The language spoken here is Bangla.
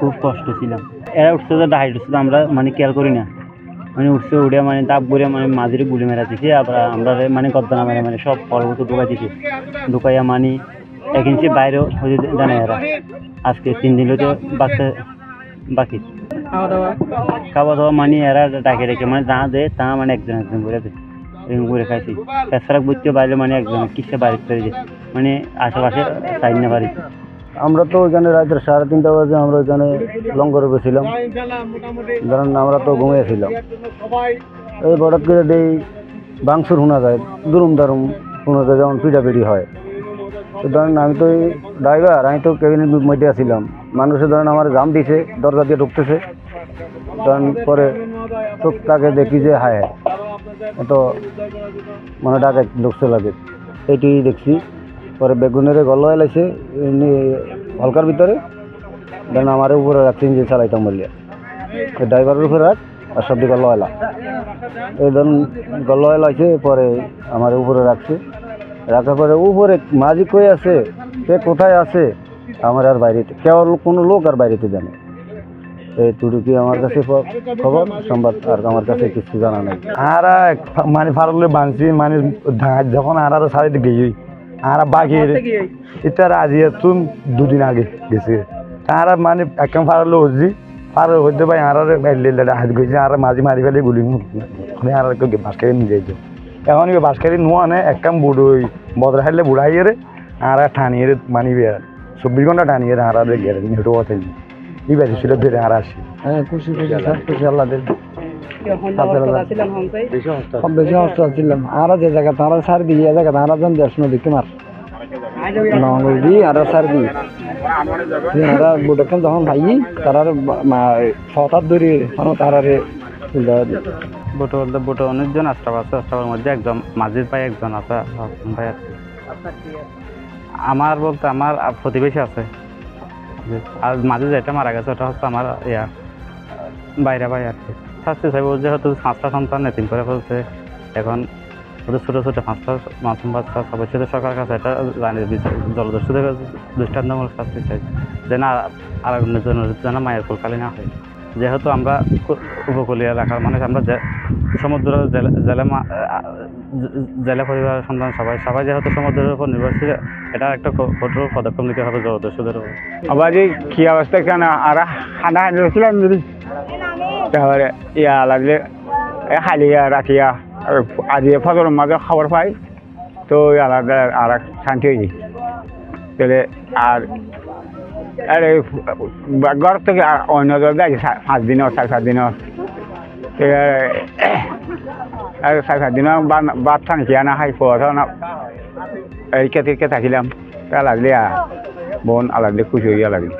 খুব কষ্ট ছিলাম। এরা উঠছে তো ডাইট উঠছে, আমরা মানে কেয়ার করি না, মানে উঠছে উঠে মানে তাপ করে মানে মাঝিরে গুলি মেরা দিছে, আবার আমরা মানে গদ্দানা মেরে মানে সব ফলগুলো ঢুকাই দিছে, ঢুকাইয়া মানে 1 ইঞ্চি বাইরে হয়ে জানে এরা। আজকে 3 দিন হতে বাচ্চা বাকি খাওয়া দাওয়া মানে এরা ডাকে রেখে মানে যা দেয় তা মানে একজন একজন করে দেয়, এরকম করে খাইছি। পেশারাক বুঝতে পারলে মানে একজন কিসে বাড়ি করে যায়, মানে আশেপাশে সাইড না বাড়ি। আমরা তো ওইখানে রাতের 3:30 বাজে আমরা ওইখানে লঙ্গরে গেছিলাম, ধরেন আমরা তো ঘুমিয়েছিলাম। এই হঠাৎ করে এই বাংসুর শোনা যায়, দুরুম দারুম শোনা যায়, যেমন পিটাপিটি হয়। তো ধরেন আমি তো ড্রাইভার, আমি তো কেবিনের মধ্যে আসছিলাম, মানুষে ধরেন আমার জাম দিছে, দরজা দিয়ে ঢুকতেছে। ধরেন পরে চোখ তাকে দেখি যে হায় তো মানে ডাকে ঢুকতে লাগে, এটি দেখছি। পরে বেগুনের গল্ল এলাইছে হলকার ভিতরে, দেন আমার উপরে রাখছি যে চালাইতাম বললিয়া, ড্রাইভারের উপরে রাখ আর সব দিকে গল্ল এলা, এই ধরুন গল্ল এলাইছে। পরে আমার উপরে রাখছে, রাখার পরে উপরে মাঝি কই আছে, সে কোথায় আছে আমার আর বাইরেতে কেউ কোনো লোক আর বাইরেতে জানে। এইটুকু আমার কাছে খবর সংবাদ, আর আমার কাছে কিছু জানা নাই। আর মানে ফারলে বানছি মানে যখন আর সারি গেছি আর বাকি এটা আজি তুম 2 দিন আগে গেছে, আর মানে একদম ফারলে হচ্ছি পার হইতে পাই আর হাত গেছে, আর মাঝি মারি ফেলে গুলি আর বাসকারি নিয়ে যাইতো। এখন বাসকারি নোয়া নেই, একদম বুড়ো বদরা খাইলে বুড়াইয়ে রে আর ঠানিয়ে মানিবে 24 ঘন্টা টানিয়ে আর গেলে হেঁটে কথা এই বাজি ছিল ধরে আর আসি। হ্যাঁ খুশি খুশি স্যার, খুশি আল্লাহ দেন। বেশি হস্তা ছিলাম আর যে জায়গা তারা সার দিয়ে জায়গা তারা জন দেশ নদী তোমার নদী আর সার দিয়ে তারা বুটকেন যখন ভাই তারা ছটার দূরে তারারে বুটো বলতে বুটো অনেকজন আস্তাব আছে, আস্তাবের মধ্যে একজন মাঝির ভাই একজন আছে ভাই আছে। আমার বলতে আমার প্রতিবেশী আছে, আর মাঝে যেটা মারা গেছে ওটা হচ্ছে আমার বাইরে ভাই আর কি। শাস্তি চাইব যেহেতু 5টা সন্তান এতিম করে ফেলছে, এখন ওদের ছোটো ছোটো 5টা মাসুম বাচ্চা, সবার সাথে সরকারের কাছে এটা জানি জলদস্যুদের দৃষ্টান্তমূলক শাস্তি চাই, যেন আর যেন মায়ের কোলকালি না হয়। যেহেতু আমরা উপকূলীয় এলাকার মানুষ, আমরা সমুদ্র জেলা পরিবারের সন্তান, সবাই যেহেতু সমুদ্রের উপর নির্ভরশীল, এটা একটা কঠোর পদক্ষেপ নিতে হবে জলদস্যুদের উপর। আবার কি অবস্থা কেন আর হানা হাঁটছিলাম যদি তারপরে ইয়া লাগলে হালিয়া রাখিয়া আজি ফজরের মাঝে খবর পাই, তো আলাদা আর শান্তি হয়ে যায়। তাহলে আর ঘর থেকে অন্য জায়গায় 5 দিনও 4-5 দিনও 4-5 দিনও বাদ থাকি না খাই পড়া না এই কেটে থাকিলাম, লাগলে বোন আলাদা খুশি হইয়া লাগলে।